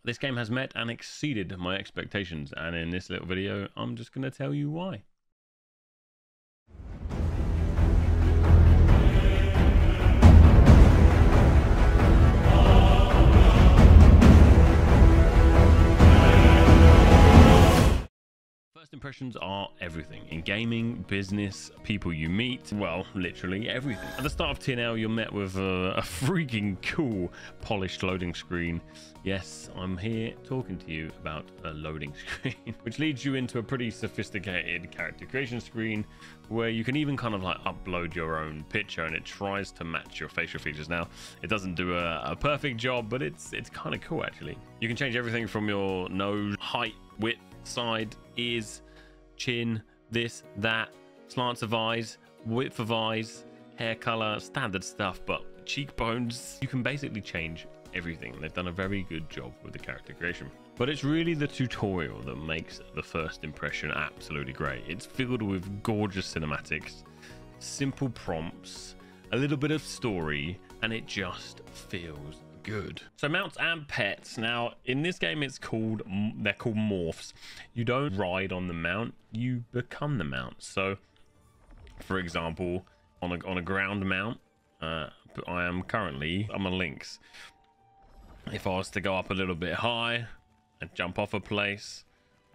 this game has met and exceeded my expectations, and in this little video I'm just going to tell you why. First impressions are everything. In gaming, business, people you meet, well, literally everything. At the start of TNL, you're met with a freaking cool polished loading screen. Yes, I'm here talking to you about a loading screen, which leads you into a pretty sophisticated character creation screen where you can even kind of like upload your own picture and it tries to match your facial features. Now, it doesn't do a perfect job, but it's kind of cool actually. You can change everything from your nose, height, width, side, ears, chin, this, that, slants of eyes, width of eyes, hair color, standard stuff, but cheekbones, you can basically change everything. They've done a very good job with the character creation. But it's really the tutorial that makes the first impression absolutely great. It's filled with gorgeous cinematics, simple prompts, a little bit of story, and it just feels good. So mounts and pets. Now in this game they're called morphs. You don't ride on the mount, you become the mount. So for example, on a ground mount, I'm a lynx. If I was to go up a little bit high and jump off a place,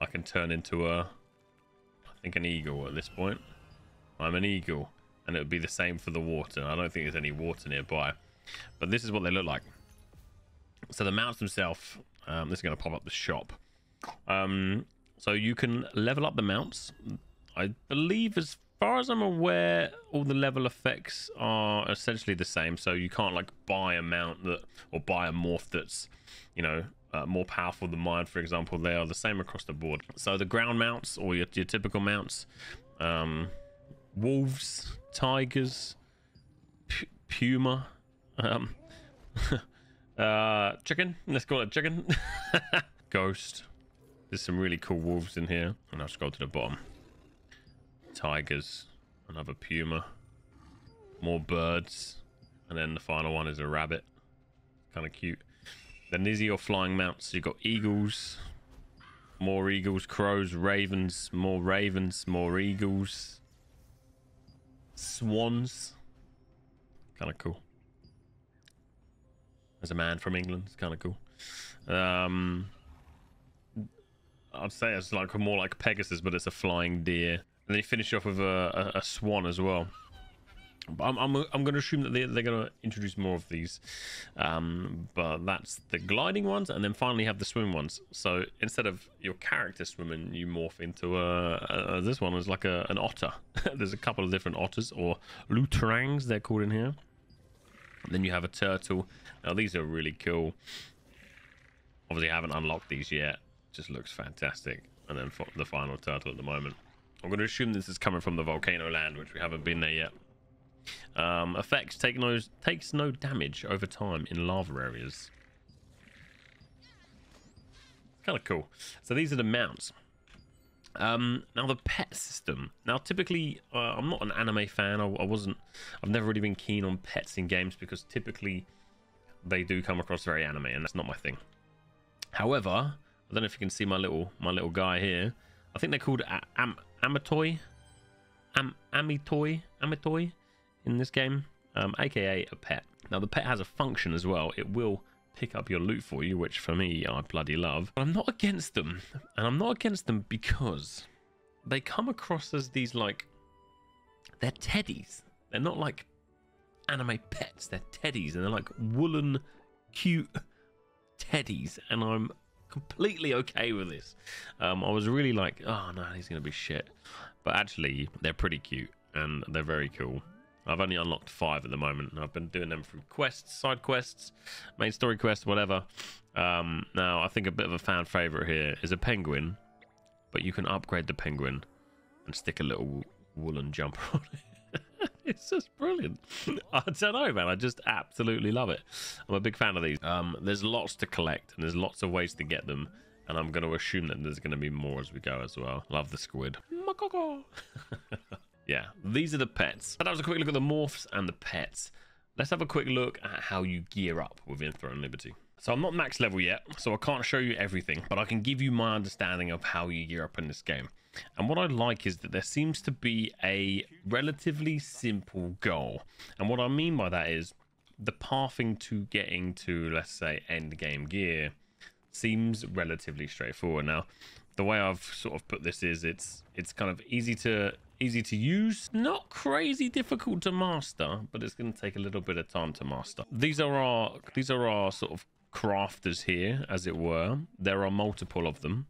I can turn into I think an eagle at this point. I'm an eagle, and it would be the same for the water. I don't think there's any water nearby, but this is what they look like. So the mounts themselves, this is going to pop up the shop. So you can level up the mounts. I believe, as far as I'm aware, all the level effects are essentially the same. So you can't like buy a mount or buy a morph that's, you know, more powerful than mine, for example. They are the same across the board. So the ground mounts, or your typical mounts, wolves, tigers, puma, chicken, let's call it chicken. Ghost. There's some really cool wolves in here, and I'll scroll to the bottom. Tigers, another puma, more birds, and then the final one is a rabbit. Kind of cute. Then these are your flying mounts. You've got eagles, more eagles, crows, ravens, more eagles, swans. Kind of cool. As a man from England, it's kind of cool. I'd say it's like more like Pegasus, but it's a flying deer. And then you finish off with a swan as well. But I'm going to assume that they're going to introduce more of these. But that's the gliding ones, and then finally have the swim ones. So instead of your character swimming, you morph into this one is like an otter. There's a couple of different otters, or luterangs they're called in here. And then you have a turtle. Now these are really cool. Obviously I haven't unlocked these yet. Just looks fantastic. And then for the final turtle at the moment. I'm going to assume this is coming from the volcano land, which we haven't been there yet. Effects takes no damage over time in lava areas. Kind of cool. So these are the mounts. Now the pet system. Now typically I'm not an anime fan. I've never really been keen on pets in games because typically they do come across very anime, and that's not my thing. However, I don't know if you can see my little guy here. I think they're called Amitoi in this game, aka a pet. Now the pet has a function as well. It will pick up your loot for you, which for me I bloody love. But I'm not against them, and I'm not against them because they come across as these, like, they're teddies. They're not like anime pets, they're teddies, and they're like woolen cute teddies, and I'm completely okay with this. I was really like, oh no, he's gonna be shit, but actually they're pretty cute and they're very cool. I've only unlocked 5 at the moment. I've been doing them through quests, side quests, main story quests, whatever. Now, I think a bit of a fan favorite here is a penguin, but you can upgrade the penguin and stick a little woolen jumper on it. It's just brilliant. I don't know, man. I just absolutely love it. I'm a big fan of these. There's lots to collect, and there's lots of ways to get them, and I'm going to assume that there's going to be more as we go as well. Love the squid. Yeah, these are the pets. So that was a quick look at the morphs and the pets. Let's have a quick look at how you gear up within Throne Liberty. So I'm not max level yet, so I can't show you everything, but I can give you my understanding of how you gear up in this game. And what I like is that there seems to be a relatively simple goal. And what I mean by that is the pathing to getting to, let's say, end game gear seems relatively straightforward. Now, the way I've sort of put this is it's kind of easy to use, not crazy difficult to master, but it's going to take a little bit of time to master. These are our sort of crafters here, as it were. There are multiple of them,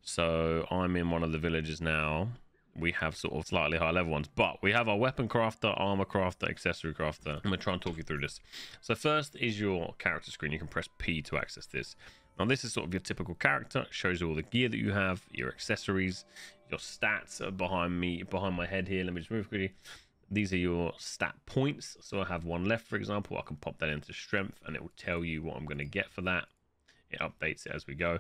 so I'm in one of the villages now. We have sort of slightly higher level ones, but we have our weapon crafter, armor crafter, accessory crafter. I'm gonna try and talk you through this. So first is your character screen. You can press P to access this. Now this is sort of your typical character. It shows you all the gear that you have, your accessories, your stats are behind my head here. Let me just move quickly. These are your stat points. So I have one left, for example. I can pop that into strength and it will tell you what I'm going to get for that. It updates it as we go.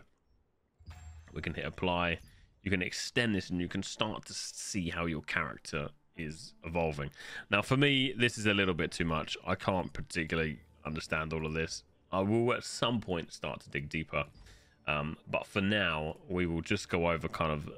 We can hit apply. You can extend this and you can start to see how your character is evolving. Now for me, this is a little bit too much. I can't particularly understand all of this. I will at some point start to dig deeper. But for now, we will just go over kind of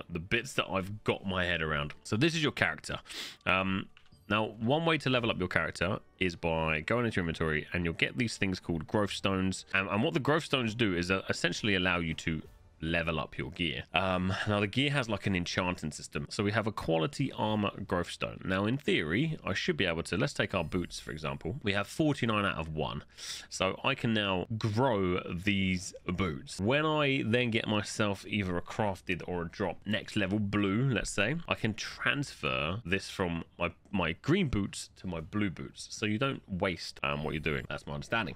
the bits that I've got my head around. So this is your character. Now, one way to level up your character is by going into your inventory, and you'll get these things called growth stones. And what the growth stones do is essentially allow you to level up your gear. Now the gear has like an enchanting system, so we have a quality armor growth stone. Now in theory I should be able to, let's take our boots for example. We have 49 out of 1, so I can now grow these boots. When I then get myself either a crafted or a drop next level blue, let's say, I can transfer this from my green boots to my blue boots, so you don't waste what you're doing. That's my understanding.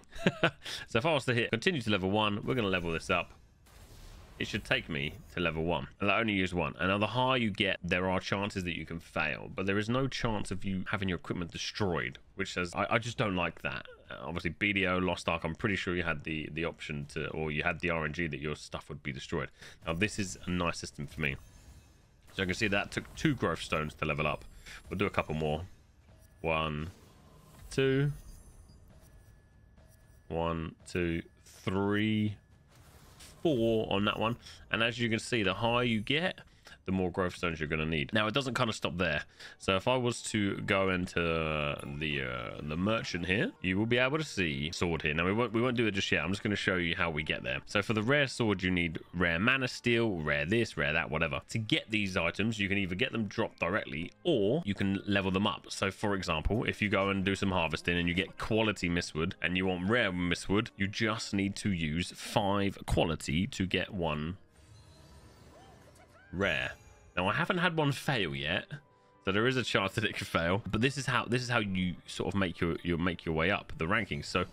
So if I was to hit continue to level 1, we're going to level this up. It should take me to level 1, and I only use 1. And now the higher you get, there are chances that you can fail, but there is no chance of you having your equipment destroyed, which says I just don't like that. Obviously BDO, Lost Ark, I'm pretty sure you had the option to, or you had the RNG that your stuff would be destroyed. Now this is a nice system for me. So I can see that took 2 growth stones to level up. We'll do a couple more. 1, 2, 1, 2, 3, 4 on that one. And as you can see, the higher you get, the more growth stones you're going to need. Now it doesn't kind of stop there. So if I was to go into the merchant here, you will be able to see sword here. Now we won't do it just yet. I'm just going to show you how we get there. So for the rare sword, you need rare mana steel, rare this, rare that, whatever. To get these items, you can either get them dropped directly or you can level them up. So for example, if you go and do some harvesting and you get quality mistwood and you want rare mistwood, you just need to use 5 quality to get 1 rare. Now I haven't had one fail yet, so there is a chance that it could fail, but this is how you sort of make your way up the rankings. So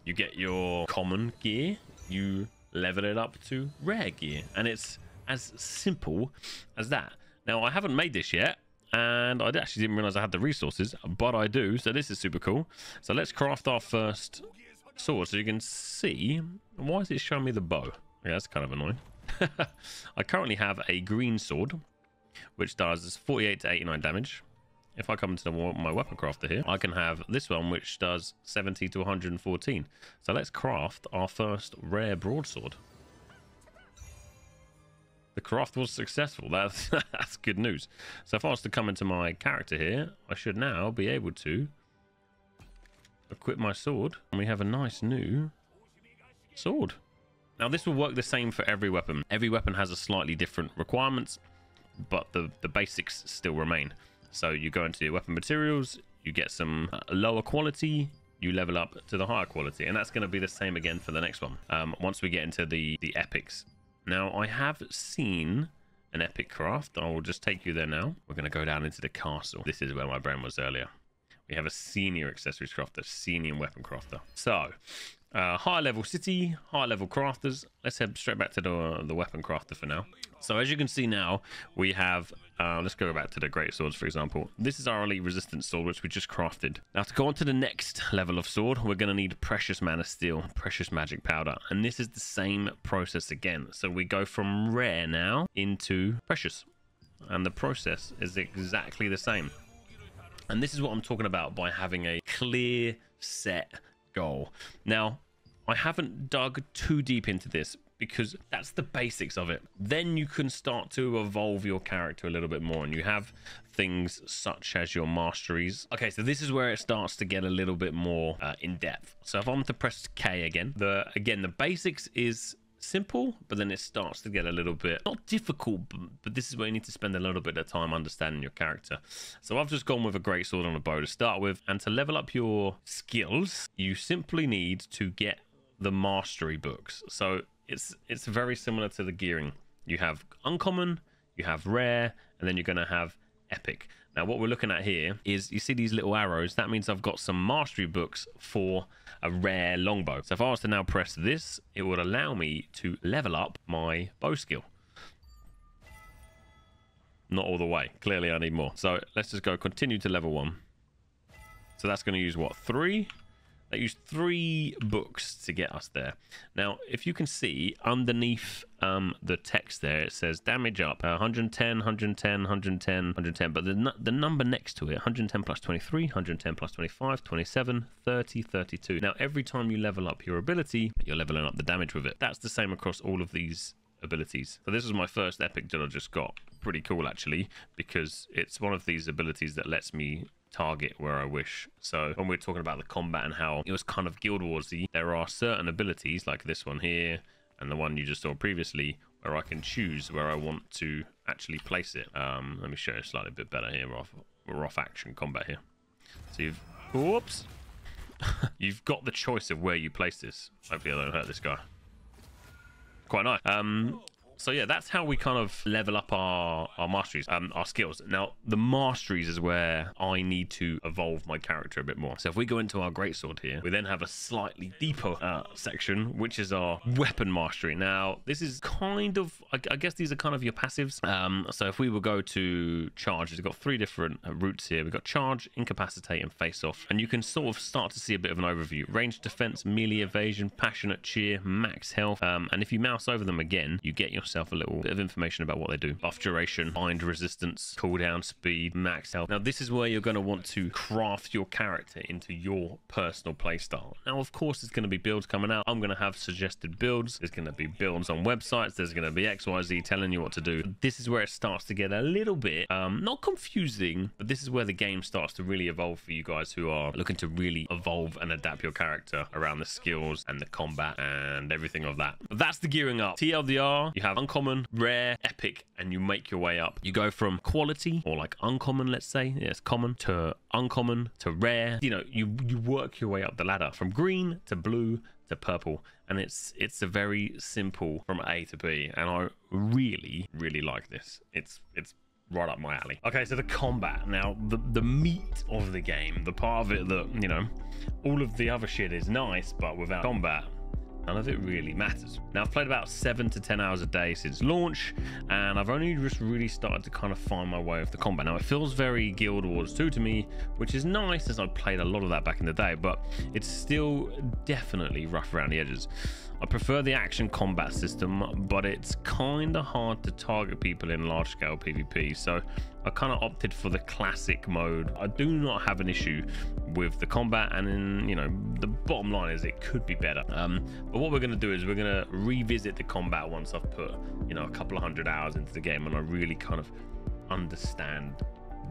you get your common gear, you level it up to rare gear, and it's as simple as that. Now I haven't made this yet, and I actually didn't realize I had the resources, but I do, so this is super cool. So let's craft our first sword. So you can see, why is it showing me the bow? Yeah, that's kind of annoying. I currently have a green sword which does 48 to 89 damage. If I come into my weapon crafter here, I can have this one which does 70 to 114. So let's craft our first rare broadsword. The craft was successful. That's good news. So if I was to come into my character here, I should now be able to equip my sword, and we have a nice new sword. Now this will work the same for every weapon. Every weapon has a slightly different requirements, but the basics still remain. So you go into your weapon materials, you get some lower quality, you level up to the higher quality, and that's going to be the same again for the next one. Once we get into the epics. Now I have seen an epic craft. I will just take you there now. We're going to go down into the castle. This is where my brain was earlier. We have a senior accessories crafter, senior weapon crafter. So high level city, high level crafters. Let's head straight back to the weapon crafter for now. So as you can see now, we have, let's go back to the great swords, for example. This is our elite resistance sword, which we just crafted. Now to go on to the next level of sword, we're going to need precious mana steel, precious magic powder. And this is the same process again. So we go from rare now into precious. And the process is exactly the same. And this is what I'm talking about by having a clear set goal. Now, I haven't dug too deep into this because that's the basics of it. Then you can start to evolve your character a little bit more, and you have things such as your masteries. Okay, so this is where it starts to get a little bit more in depth. So if I'm to press K again, the basics is simple, but then it starts to get a little bit not difficult, but this is where you need to spend a little bit of time understanding your character. So I've just gone with a great sword and a bow to start with, and to level up your skills you simply need to get the mastery books. So it's very similar to the gearing. You have uncommon, you have rare, and then you're going to have epic. Now what we're looking at here is, you see these little arrows, that means I've got some mastery books for a rare longbow. So if I was to now press this, it would allow me to level up my bow skill. Not all the way, clearly I need more. So let's just go continue to level 1. So that's going to use what, 3? They use 3 books to get us there. Now, if you can see underneath the text there, it says damage up 110, 110, 110, 110. But the number next to it, 110 plus 23, 110 plus 25, 27, 30, 32. Now, every time you level up your ability, you're leveling up the damage with it. That's the same across all of these abilities. So this is my first epic that I just got. Pretty cool, actually, because it's one of these abilities that lets me target where I wish. So when we're talking about the combat and how it was kind of Guild Warsy, there are certain abilities like this one here and the one you just saw previously where I can choose where I want to actually place it. Let me show you slightly a bit better here. We're off action combat here. So whoops. You've got the choice of where you place this. Hopefully I don't hurt this guy. Quite nice. So yeah, that's how we kind of level up our masteries, our skills. Now, the masteries is where I need to evolve my character a bit more. So if we go into our greatsword here, we then have a slightly deeper section, which is our weapon mastery. Now, this is kind of, I guess these are kind of your passives. So if we will go to charge, we've got 3 different routes here. We've got charge, incapacitate, and face off. And you can sort of start to see a bit of an overview. Range defense, melee evasion, passionate cheer, max health. And if you mouse over them again, you get yourself a little bit of information about what they do. Buff duration, bind resistance, cooldown speed, max health. Now this is where you're going to want to craft your character into your personal playstyle. Now of course there's going to be builds coming out. I'm going to have suggested builds. There's going to be builds on websites. There's going to be XYZ telling you what to do. This is where it starts to get a little bit not confusing, but this is where the game starts to really evolve for you guys who are looking to really evolve and adapt your character around the skills and the combat and everything of that. But that's the gearing up. TLDR, you have uncommon, rare, epic, and you make your way up. You go from quality, or like uncommon, let's say, yes, common, to uncommon, to rare. You know, you work your way up the ladder from green to blue to purple, and it's a very simple from A to B, and I really like this. It's right up my alley. Okay, so the combat. Now, the meat of the game, the part of it that, you know, all of the other shit is nice, but without combat, none of it really matters. Now, I've played about 7 to 10 hours a day since launch, and I've only just really started to kind of find my way with the combat. Now, it feels very Guild Wars 2 to me, which is nice as I played a lot of that back in the day, but it's still definitely rough around the edges. I prefer the action combat system, but it's kind of hard to target people in large-scale PvP, so I kind of opted for the classic mode. I do not have an issue with the combat, and then, you know, the bottom line is it could be better. But what we're going to do is we're going to revisit the combat once I've put, you know, a couple of 100 hours into the game and I really kind of understand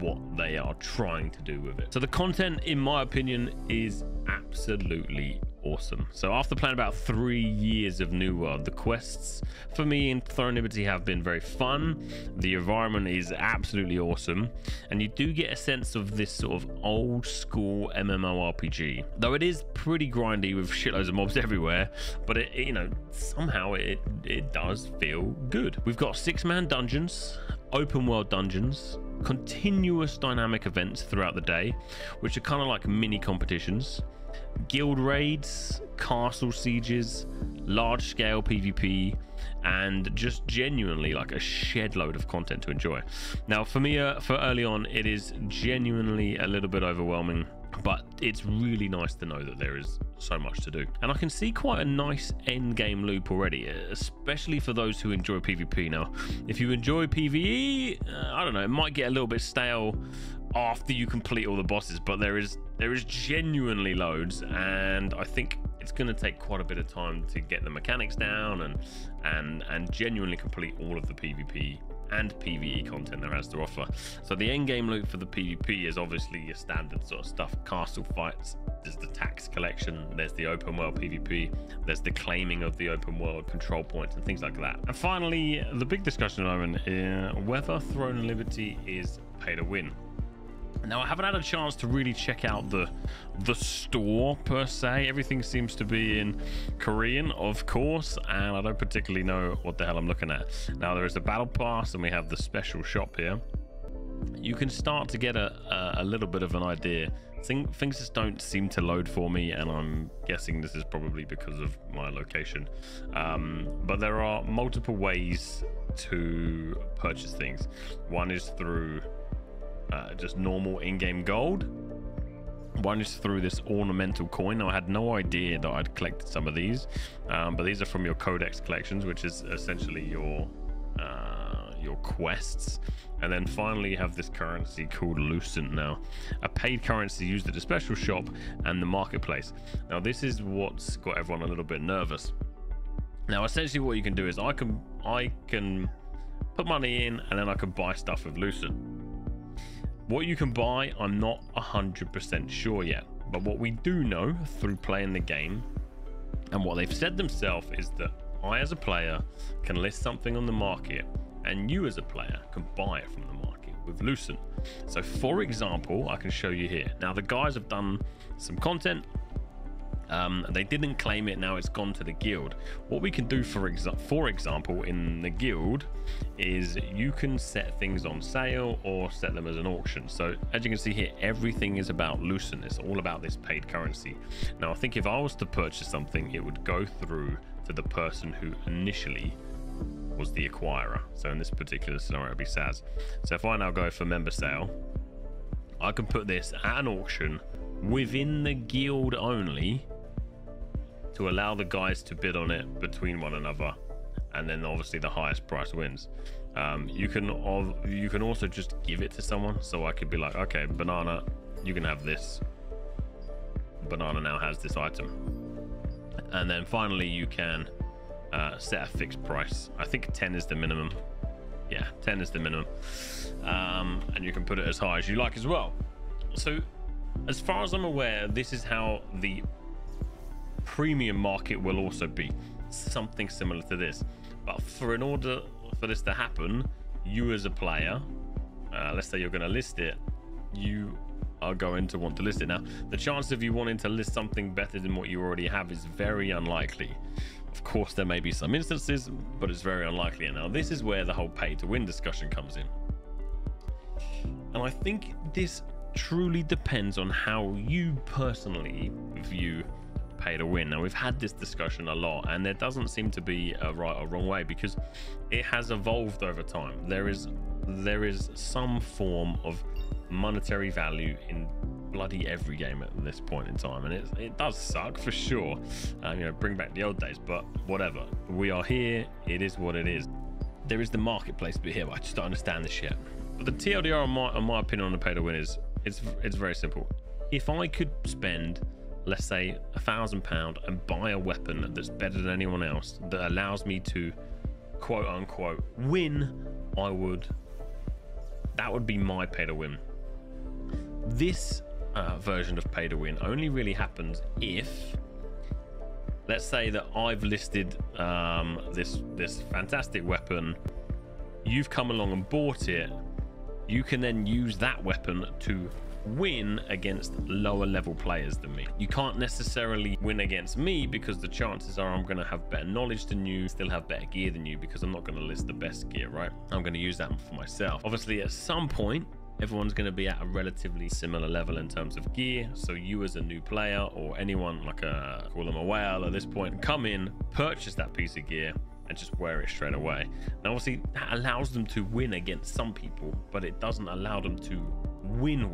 what they are trying to do with it. So the content, in my opinion, is absolutely awesome. So after playing about 3 years of New World, the quests for me in Throne Liberty have been very fun. The environment is absolutely awesome, and you do get a sense of this sort of old school MMORPG, though it is pretty grindy with shitloads of mobs everywhere, but it you know, somehow it does feel good. We've got 6-man dungeons, open world dungeons, continuous dynamic events throughout the day, which are kind of like mini competitions, guild raids, castle sieges, large scale PvP, and just genuinely like a shed load of content to enjoy. Now for me, for early on, it is genuinely a little bit overwhelming, but it's really nice to know that there is so much to do, and I can see quite a nice end game loop already, especially for those who enjoy PvP. Now if you enjoy PvE, I don't know, it might get a little bit stale after you complete all the bosses, but there is genuinely loads, and I think it's going to take quite a bit of time to get the mechanics down and genuinely complete all of the PvP and PvE content there has to offer. So the end game loop for the PvP is obviously your standard sort of stuff: castle fights, there's the tax collection, there's the open world PvP, there's the claiming of the open world control points and things like that. And finally, the big discussion at the moment is whether Throne of Liberty is pay to win. Now, I haven't had a chance to really check out the store per se. Everything seems to be in Korean, of course, and I don't particularly know what the hell I'm looking at. Now, there is a battle pass and we have the special shop here. You can start to get a little bit of an idea. Things just don't seem to load for me, and I'm guessing this is probably because of my location. But there are multiple ways to purchase things. One is through just normal in-game gold. One is through this ornamental coin. Now, I had no idea that I'd collected some of these, but these are from your codex collections, which is essentially your quests. And then finally you have this currency called Lucent, now a paid currency used at the special shop and the marketplace. Now, this is what's got everyone a little bit nervous. Now, essentially what you can do is I can put money in and then I can buy stuff with Lucent. What you can buy, I'm not 100% sure yet, but what we do know through playing the game and what they've said themselves is that I as a player can list something on the market and you as a player can buy it from the market with Lucent. So for example, I can show you here. Now, the guys have done some content. They didn't claim it, now it's gone to the guild. What we can do, for example, in the guild is you can set things on sale or set them as an auction. So as you can see here, everything is about Lucent. It's all about this paid currency. Now, I think if I was to purchase something, it would go through to the person who initially was the acquirer. So in this particular scenario, it'd be Saz. So if I now go for member sale, I can put this at an auction within the guild only, to allow the guys to bid on it between one another, and then obviously the highest price wins. You can also just give it to someone. So I could be like, okay, Banana, you can have this. Banana now has this item. And then finally you can set a fixed price. I think 10 is the minimum. Yeah, 10 is the minimum. And you can put it as high as you like as well. So as far as I'm aware, this is how the premium market will also be, something similar to this. But in order for this to happen, you as a player, let's say you're going to list it, you are going to want to list it. Now, the chance of you wanting to list something better than what you already have is very unlikely. Of course, there may be some instances, but it's very unlikely. And now this is where the whole pay to win discussion comes in. And I think this truly depends on how you personally view pay to win. Now, we've had this discussion a lot, and there doesn't seem to be a right or wrong way, because it has evolved over time. There is some form of monetary value in bloody every game at this point in time, and it does suck for sure. You know, bring back the old days, but whatever. We are here. It is what it is. There is the marketplace bit here, but I just don't understand this yet. But the TLDR, on my opinion, on the pay to win is it's very simple. If I could spend, let's say, £1,000 and buy a weapon that's better than anyone else, that allows me to quote unquote win, that would be my pay to win. This version of pay to win only really happens if, let's say that I've listed this fantastic weapon, you've come along and bought it, you can then use that weapon to win against lower level players than me. You can't necessarily win against me, because the chances are I'm going to have better knowledge than you, still have better gear than you, because I'm not going to list the best gear, right? I'm going to use that for myself. Obviously, at some point, everyone's going to be at a relatively similar level in terms of gear. So you as a new player, or anyone like call them a whale at this point, come in, purchase that piece of gear, and just wear it straight away. Now, obviously, that allows them to win against some people, but it doesn't allow them to win.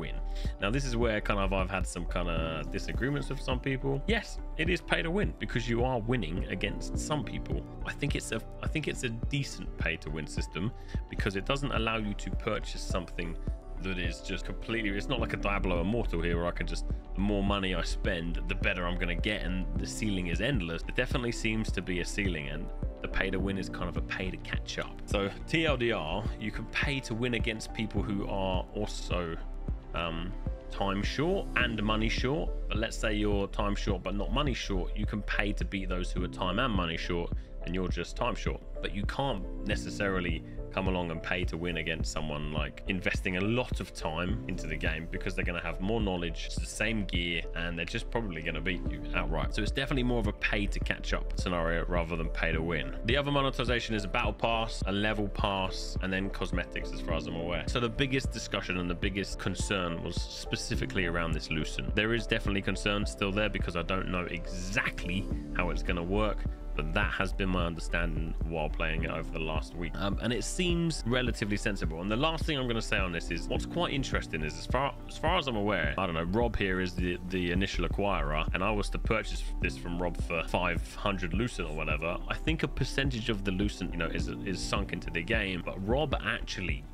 Now, this is where I've had some kind of disagreements with some people. Yes, it is pay to win, because you are winning against some people. I think it's a decent pay to win system, because it doesn't allow you to purchase something that is just completely, it's not like a Diablo Immortal here where I can just, the more money I spend, the better I'm going to get, and the ceiling is endless. There definitely seems to be a ceiling, and the pay to win is kind of a pay to catch up. So TLDR, you can pay to win against people who are also time short and money short. But let's say you're time short but not money short, you can pay to beat those who are time and money short, and you're just time short. But you can't necessarily come along and pay to win against someone like investing a lot of time into the game, because they're going to have more knowledge, it's the same gear, and they're just probably going to beat you outright. So it's definitely more of a pay to catch up scenario rather than pay to win. The other monetization is a battle pass, a level pass, and then cosmetics, as far as I'm aware. So the biggest discussion and the biggest concern was specifically around this Lucent. There is definitely concern still there because I don't know exactly how it's going to work, but that has been my understanding while playing it over the last week, and it seems relatively sensible. And the last thing I'm going to say on this is what's quite interesting is, as far as I'm aware, I don't know, Rob here is the initial acquirer, and I was to purchase this from Rob for 500 Lucent or whatever. I think a percentage of the Lucent, you know, is sunk into the game, but Rob actually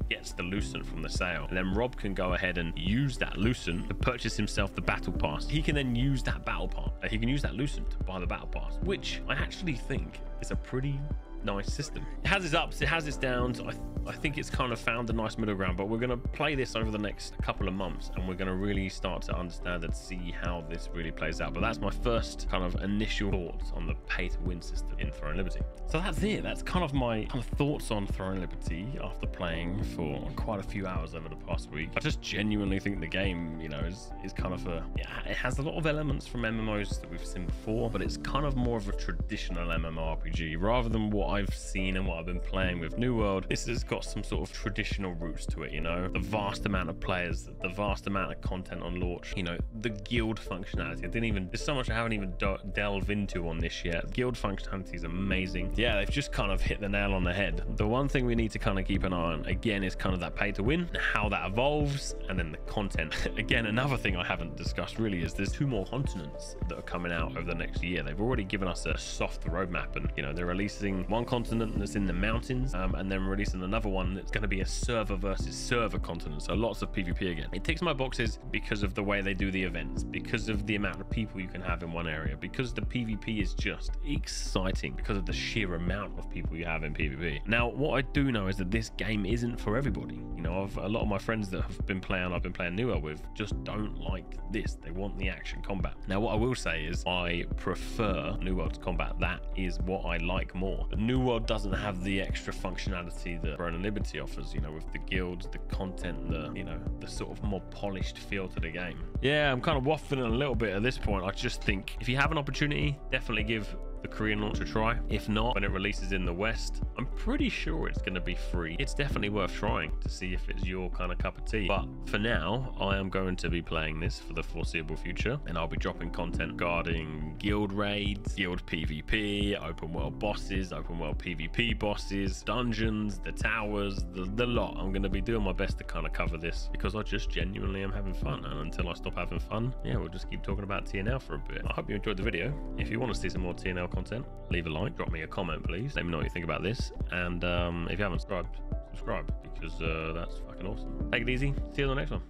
gets the Lucent from the sale, and then Rob can go ahead and use that Lucent to purchase himself the battle pass. He can then use that battle pass, he can use that Lucent to buy the battle pass, which I actually think is a pretty nice system. It has its ups, it has its downs. I think it's kind of found a nice middle ground, but we're going to play this over the next couple of months, and we're going to really start to understand and see how this really plays out. But that's my first kind of initial thoughts on the pay to win system in Throne Liberty. So that's it. That's kind of my thoughts on Throne Liberty after playing for quite a few hours over the past week. I just genuinely think the game, you know, is kind of it has a lot of elements from MMOs that we've seen before, but it's kind of more of a traditional MMORPG rather than what I've seen and what I've been playing with New World. This has got some sort of traditional roots to it, you know, the vast amount of players, the vast amount of content on launch, you know, the guild functionality. There's so much I haven't even delved into on this yet. Guild functionality is amazing. Yeah, they've just kind of hit the nail on the head. The one thing we need to kind of keep an eye on again is kind of that pay to win, how that evolves, and then the content. Again, another thing I haven't discussed really is there's 2 more continents that are coming out over the next year. They've already given us a soft roadmap, and you know, they're releasing one continent that's in the mountains, and then releasing another one that's going to be a server versus server continent, so lots of PvP again. It ticks my boxes because of the way they do the events, because of the amount of people you can have in one area, because the PvP is just exciting because of the sheer amount of people you have in PvP. Now, what I do know is that this game isn't for everybody. You know, a lot of my friends that have been playing, I've been playing New World with, just don't like this. They want the action combat. Now, what I will say is I prefer New World's combat. That is what I like more. But New World doesn't have the extra functionality that Throne and Liberty offers, you know, with the guilds, the content, the sort of more polished feel to the game. Yeah, I'm kind of waffling a little bit at this point. I just think if you have an opportunity, definitely give the Korean launch a try. If not, when it releases in the West, I'm pretty sure it's going to be free. It's definitely worth trying to see if it's your kind of cup of tea. But for now, I am going to be playing this for the foreseeable future, and I'll be dropping content regarding guild raids, guild PvP, open world bosses, open world PvP bosses, dungeons, the towers, the lot. I'm going to be doing my best to kind of cover this because I just genuinely am having fun, and until I stop having fun, yeah, we'll just keep talking about TNL for a bit. I hope you enjoyed the video. If you want to see some more TNL content, leave a like, drop me a comment please, let me know what you think about this, and if you haven't subscribed, subscribe, because that's fucking awesome. Take it easy, see you on the next one.